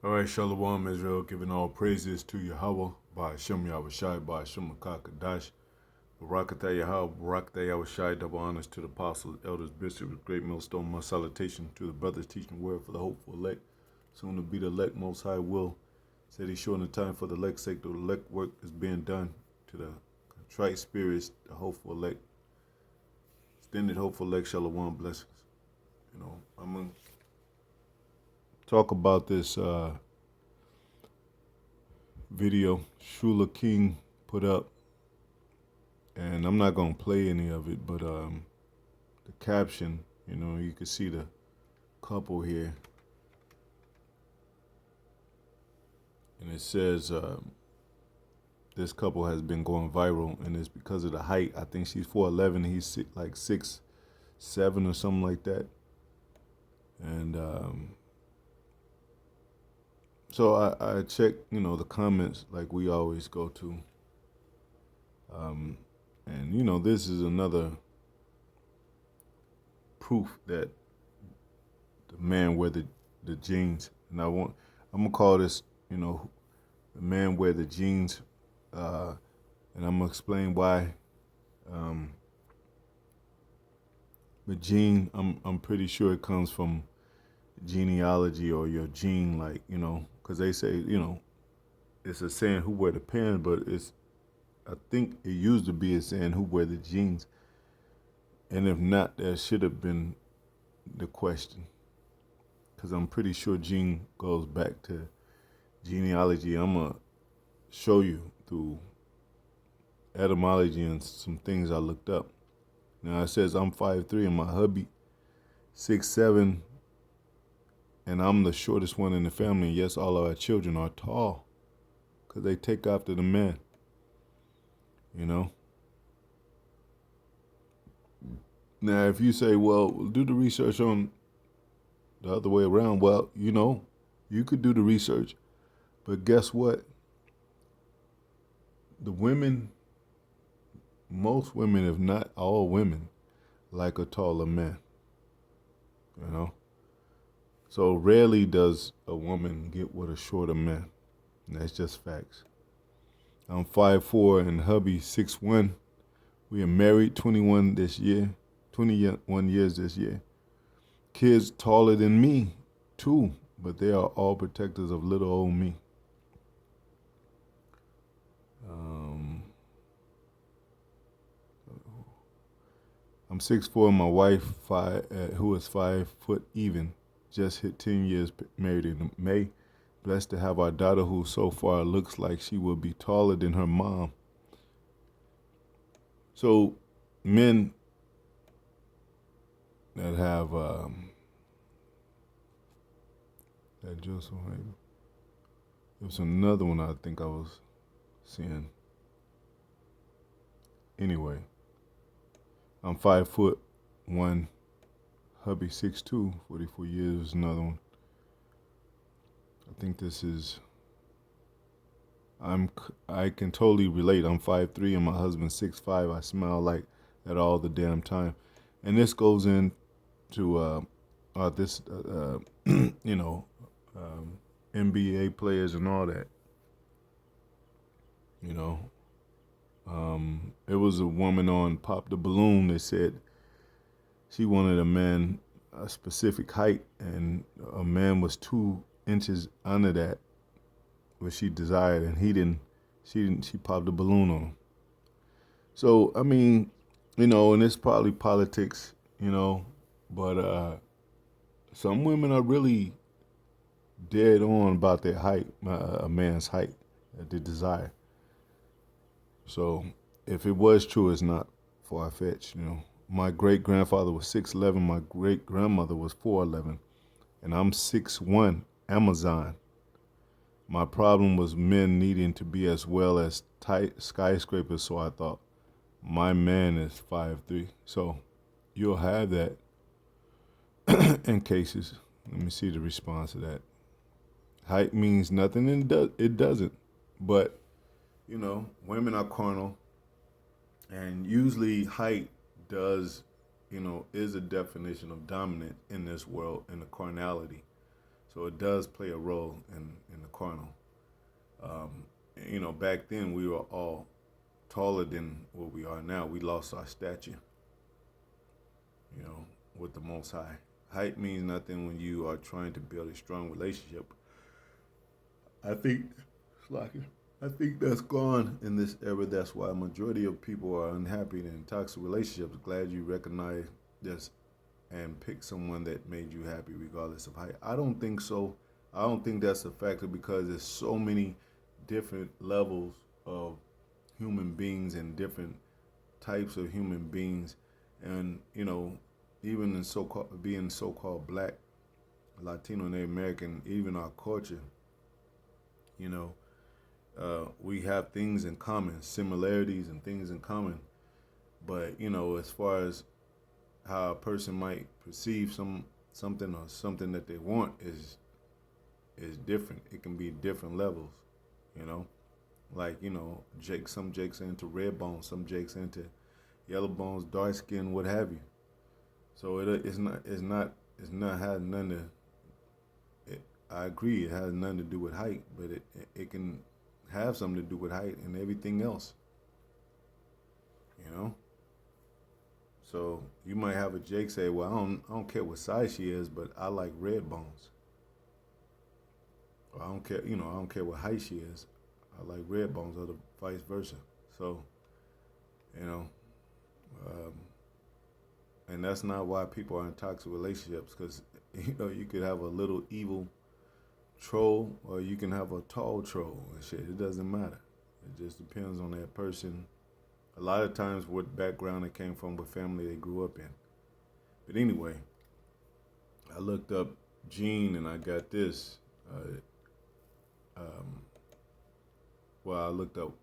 All right, Shalom Israel, giving all praises to Yahweh by Hashem Yahushai, by Hashem Makakadash, Barakatah Yahweh, Barakatah Yahushai, double honors to the apostles, elders, bishops, great millstone, much salutation to the brothers teaching word for the hopeful elect, soon to be the elect, most high will. Said he's short in time for the elect's sake, though the elect work is being done to the contrite spirits, the hopeful elect, extended hopeful elect, Shalom blessings. I'm going to talk about this video Shula King put up, and I'm not gonna play any of it, but the caption, you can see the couple here, and it says this couple has been going viral, and it's because of the height. I think she's 4'11", he's like 6'7" or something like that, and so I checked, the comments like we always go to. And this is another proof that the man wear the jeans. And I'm gonna call this, the man wear the jeans, and I'm gonna explain why. The gene, I'm pretty sure it comes from genealogy or your gene, like, because they say, it's a saying who wear the pants, but I think it used to be a saying who wear the jeans. And if not, that should have been the question. Because I'm pretty sure gene goes back to genealogy. I'm going to show you through etymology and some things I looked up. Now it says I'm 5'3" and my hubby 6'7", and I'm the shortest one in the family. And yes, all of our children are tall because they take after the man. Now, if you say, well, do the research on the other way around, well, you could do the research. But guess what? Most women, if not all women, like a taller man. So rarely does a woman get with a shorter man. And that's just facts. I'm 5'4" and hubby 6'1". We are married 21 years this year. Kids taller than me, too, but they are all protectors of little old me. I'm 6'4", my wife, who is 5 foot even, just hit 10 years married in May. Blessed to have our daughter who so far looks like she will be taller than her mom. So men that have that Joseph, there was another one I think I was seeing. Anyway, I'm 5'1", hubby 6'2", 44 years, another one. I think this is, I can totally relate. I'm 5'3" and my husband 6'5". I smile like that all the damn time. And this goes into NBA players and all that. It was a woman on Pop the Balloon that said she wanted a specific height, and a man was 2 inches under that, what she desired, and she popped the balloon on him. So, I mean, and it's probably politics, but some women are really dead on about their height, a man's height, the desire. So if it was true, it's not far-fetched, My great-grandfather was 6'11", my great-grandmother was 4'11", and I'm 6'1", Amazon. My problem was men needing to be as well as tight skyscrapers, so I thought, my man is 5'3". So you'll have that in cases. Let me see the response to that. Height means nothing, and it doesn't. But, women are carnal, and usually height does, is a definition of dominant in this world, in the carnality. So it does play a role in the carnal. Um, back then we were all taller than what we are now. We lost our stature, you know, with the Most High. Height means nothing when you are trying to build a strong relationship. I think, I think that's gone in this era. That's why a majority of people are unhappy and in toxic relationships. Glad you recognize this and pick someone that made you happy regardless of height. I don't think so. I don't think that's a factor because there's so many different levels of human beings and different types of human beings, and even in so-called being so-called black, Latino, and American, even our culture, you know, we have things in common, similarities and things in common. But as far as how a person might perceive something or something that they want is different. It can be different levels, you know. Like some Jakes are into red bones, some Jakes into yellow bones, dark skin, what have you. So it's not has nothing to. I agree, it has nothing to do with height, but it can have something to do with height and everything else. You know. So you might have a Jake say, "Well, I don't care what size she is, but I like red bones." Or I don't care, I don't care what height she is. I like red bones, or the vice versa. So, you know, um, and that's not why people are in toxic relationships, because you could have a little evil troll, or you can have a tall troll and shit. It doesn't matter. It just depends on that person. A lot of times, what background they came from, what family they grew up in. But anyway, I looked up Gene and I got this. Um, well, I looked up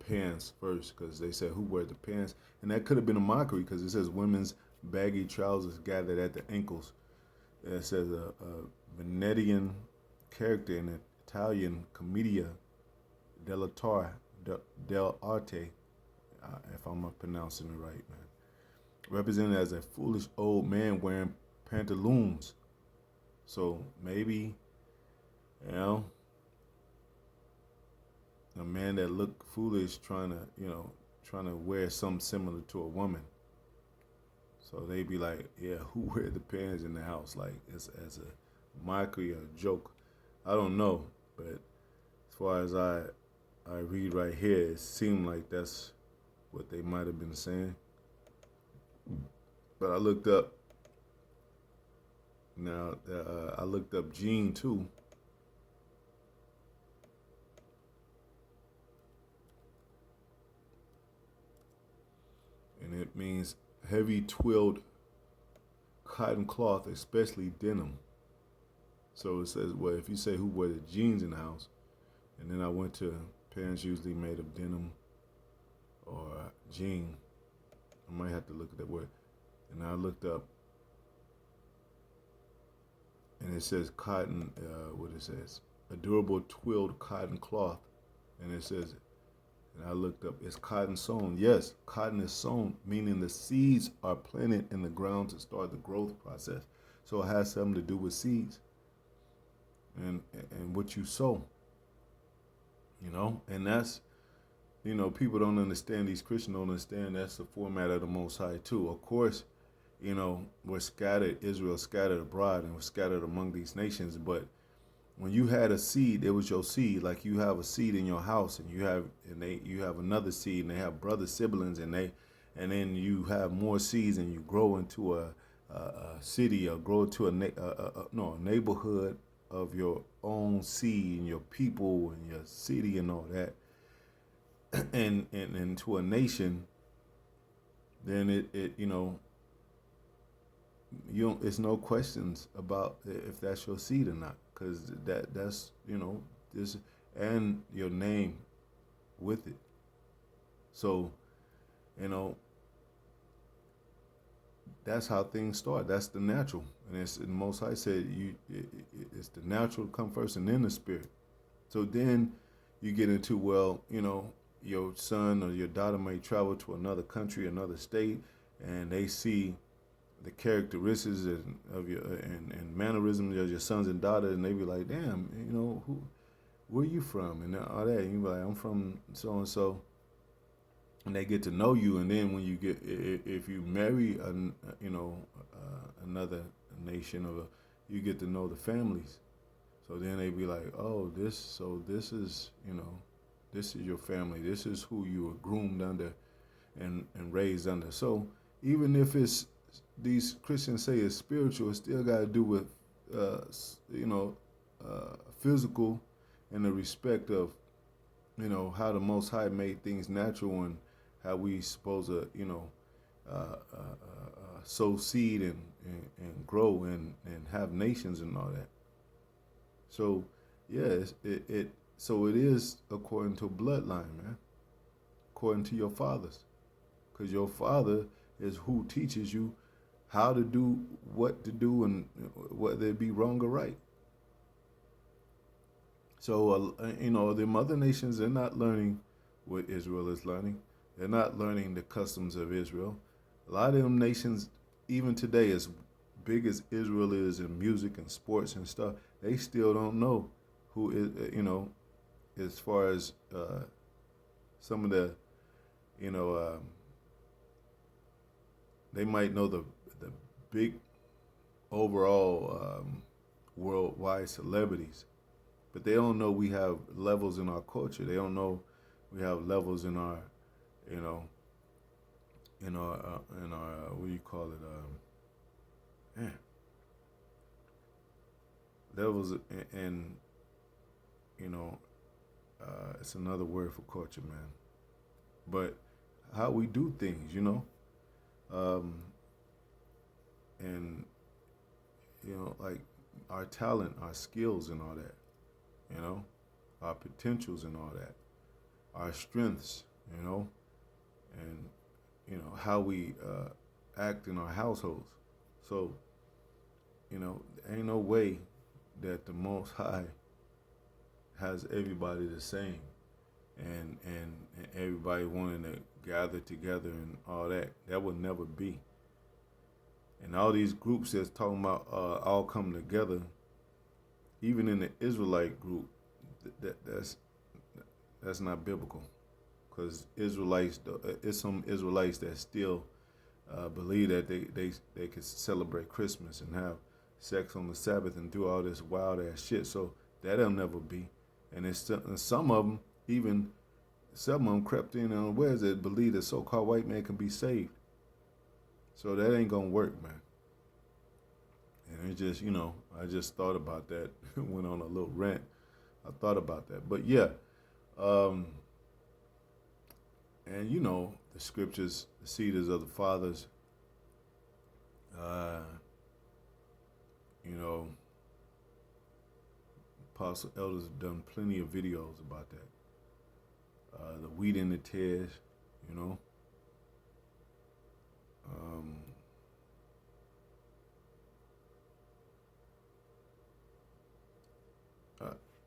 pants first because they said who wear the pants, and that could have been a mockery because it says women's baggy trousers gathered at the ankles. It says a Venetian character in the Italian commedia dell'arte, if I'm not pronouncing it right, man, represented as a foolish old man wearing pantaloons. So maybe, you know, a man that looked foolish trying to wear something similar to a woman. So they be like, yeah, who wear the pants in the house? Like it's as a mockery or a joke. I don't know, but as far as I read right here, it seemed like that's what they might have been saying. But I looked up now. I looked up Gene too. And it means heavy twilled cotton cloth, especially denim. So it says, well, if you say who wear the jeans in the house, and then I went to pants usually made of denim or jean. I might have to look at that word. And I looked up, and it says cotton. What it says, a durable twilled cotton cloth, and it says, and I looked up, it's cotton sown. Yes, cotton is sown, meaning the seeds are planted in the ground to start the growth process. So it has something to do with seeds and what you sow. And that's people don't understand. These Christians don't understand that's the format of the Most High too. Of course, we're scattered. Israel scattered abroad and we're scattered among these nations, but when you had a seed, it was your seed. Like you have a seed in your house, and you have another seed, and they have brother siblings, and then you have more seeds, and you grow into a city, or grow to a neighborhood of your own seed, and your people, and your city, and all that, and into a nation. Then it you don't, it's no questions about if that's your seed or not, because that's this, and your name with it. So you know that's how things start. That's the natural, and it's the Most High said it's the natural come first, and then the spirit. So then you get into, well, your son or your daughter may travel to another country, another state, and they see the characteristics of your and mannerisms of your sons and daughters, and they be like, damn, where you from, and all that. And you be like, I'm from so and so, and they get to know you. And then when you get, if you marry another nation you get to know the families. So then they be like, oh, this is this is your family. This is who you were groomed under and raised under. So even if it's these Christians say it's spiritual, it still got to do with physical and the respect of how the Most High made things natural and how we supposed to sow seed and grow and have nations and all that. So yeah, so it is according to bloodline, man, according to your fathers, because your father is who teaches you how to do what to do and whether it be wrong or right. So the mother nations, they're not learning what Israel is learning. They're not learning the customs of Israel. A lot of them nations, even today, as big as Israel is in music and sports and stuff, they still don't know who is, as far as some of the, they might know the big overall worldwide celebrities, but they don't know we have levels in our culture. They don't know we have levels in our, in our what do you call it? Levels in it's another word for culture, man. But how we do things, and like our talent, our skills, and all that, our potentials and all that, our strengths, and how we act in our households. So, ain't no way that the Most High has everybody the same, and everybody wanting to gather together and all that. That would never be. And all these groups that's talking about all coming together, even in the Israelite group, that's not biblical, because Israelites, it's some Israelites that still believe that they could celebrate Christmas and have sex on the Sabbath and do all this wild ass shit. So that'll never be. And some of them, even some of them crept in unawares that believe that so-called white man can be saved. So that ain't gonna work, man. And it just, I just thought about that. Went on a little rant. I thought about that. But yeah, and the scriptures, the seed is of the fathers. Apostle elders have done plenty of videos about that. The wheat and the tares,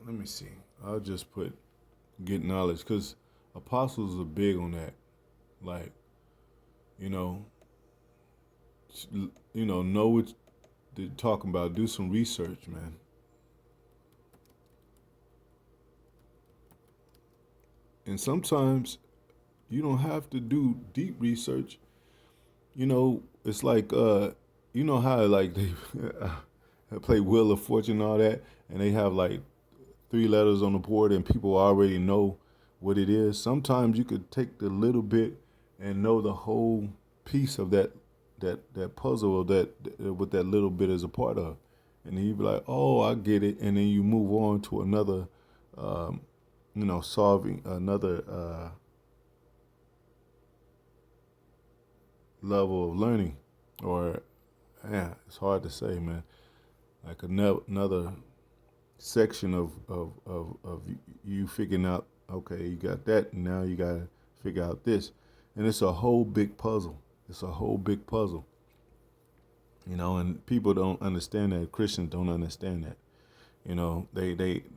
let me see. I'll just put get knowledge, because apostles are big on that. Like, know what they're talking about. Do some research, man. And sometimes you don't have to do deep research. It's like how like they play Wheel of Fortune and all that, and they have like 3 letters on the board and people already know what it is. Sometimes you could take the little bit and know the whole piece of that puzzle that what that little bit is a part of. And then you be like, oh, I get it. And then you move on to another, solving another level of learning. Or, yeah, it's hard to say, man. Like another section of you figuring out, okay, you got that, and now you got to figure out this. And it's a whole big puzzle. It's a whole big puzzle. And people don't understand that. Christians don't understand that.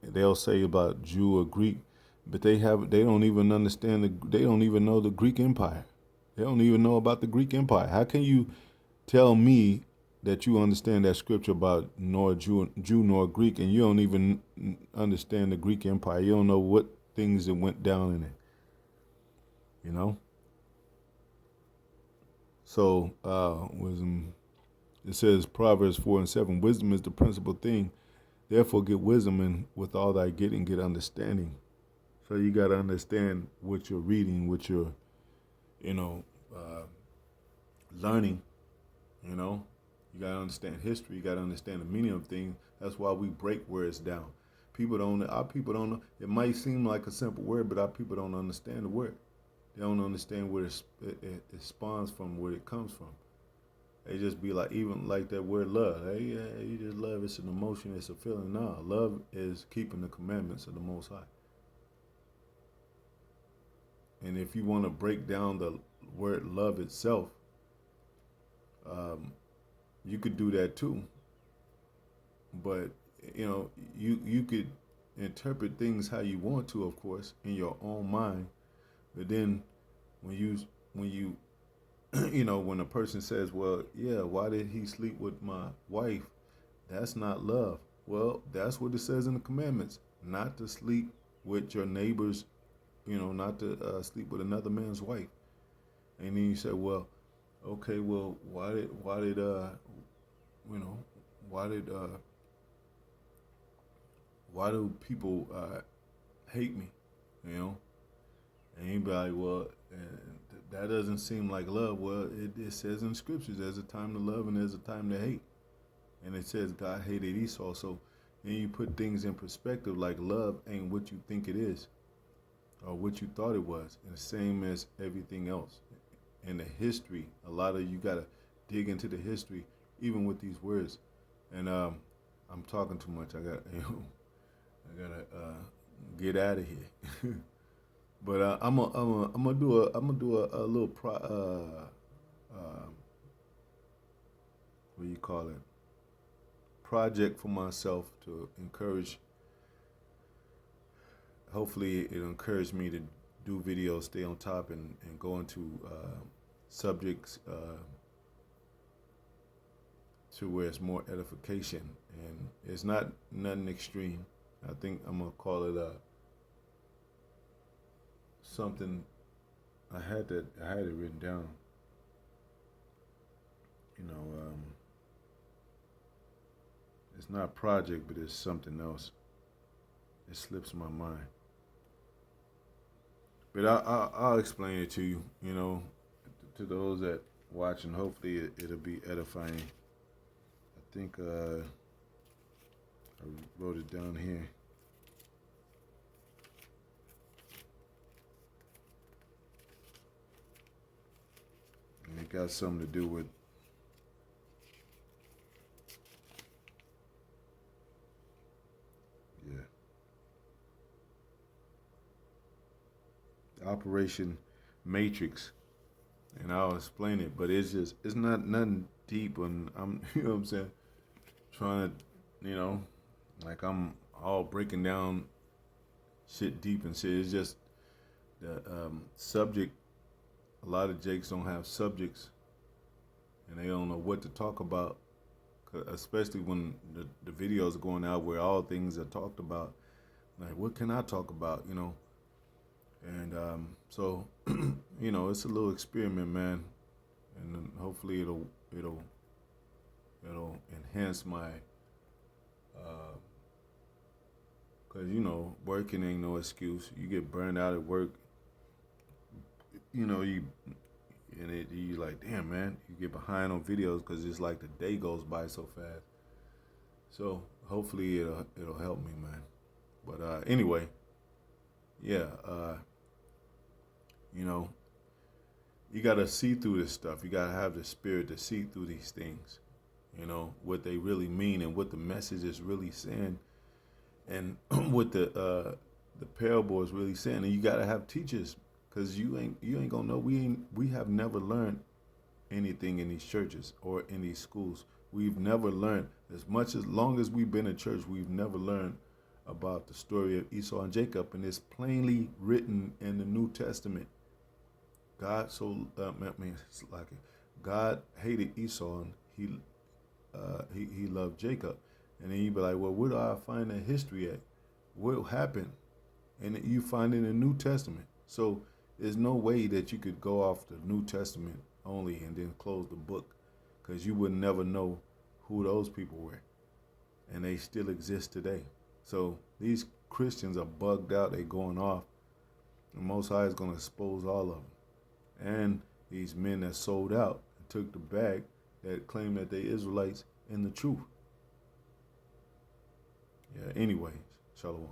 They'll say about Jew or Greek, but they don't even understand they don't even know the Greek Empire. They don't even know about the Greek Empire. How can you tell me that you understand that scripture about nor Jew nor Greek, and you don't even understand the Greek Empire. You don't know what things that went down in it. You know. So wisdom. It says Proverbs 4:7. Wisdom is the principal thing. Therefore, get wisdom, and with all thy getting, get understanding. So you got to understand what you're reading, what you're, you know, learning. You know, you got to understand history. You got to understand the meaning of things. That's why we break words down. Our people don't know. It might seem like a simple word, but our people don't understand the word. They don't understand where it spawns from, where it comes from. They just be like, even like that word love. Hey, yeah, you just love, it's an emotion, it's a feeling. No, love is keeping the commandments of the Most High. And if you want to break down the word love itself, you could do that too. But you could interpret things how you want to, of course, in your own mind. But then when you when a person says, well, yeah, why did he sleep with my wife? That's not love. Well, that's what it says in the commandments, not to sleep with your neighbor's, not to sleep with another man's wife. And then you say, well, okay, well, you know, why did, why do people hate me, you know? And you be like, well, that doesn't seem like love. Well, it says in the scriptures, there's a time to love and there's a time to hate. And it says God hated Esau. So then you put things in perspective, like love ain't what you think it is or what you thought it was. And the same as everything else. And the history, a lot of you got to dig into the history, even with these words. And I'm talking too much. I gotta get out of here. But I'm gonna do a little what do you call it, project for myself to encourage. Hopefully, it'll encourage me to do videos, stay on top, and go into subjects to where it's more edification, and it's not nothing extreme. I think I'm gonna call it something. I had it written down. It's not a project, but it's something else. It slips my mind. But I'll explain it to you. To those that watch, and hopefully it'll be edifying. I think I wrote it down here. And it got something to do with Operation Matrix, and I'll explain it. But it's not nothing deep, and I'm you know what I'm saying, trying to like I'm all breaking down shit deep and shit. It's just the subject. A lot of Jakes don't have subjects, and they don't know what to talk about, especially when the videos are going out where all things are talked about. Like, what can I talk about? And so it's a little experiment, man, and then hopefully it'll enhance my because working ain't no excuse. You get burned out at work, you like, damn, man, you get behind on videos because it's like the day goes by so fast. So hopefully it'll help me, man. But anyway, yeah, you gotta see through this stuff. You gotta have the spirit to see through these things. What they really mean and what the message is really saying, and what the parable is really saying. And you gotta have teachers, because you ain't gonna know. We have never learned anything in these churches or in these schools. We've never learned, as long as we've been in church, we've never learned about the story of Esau and Jacob, and it's plainly written in the New Testament. God God hated Esau and he loved Jacob. And then you be like, well, where do I find that history at? What happened? And you find it in the New Testament. So there's no way that you could go off the New Testament only and then close the book, because you would never know who those people were. And they still exist today. So these Christians are bugged out. They going off. The Most High is going to expose all of them. And these men that sold out and took the bag, that claim that they Israelites in the truth. Yeah, anyways, shalom.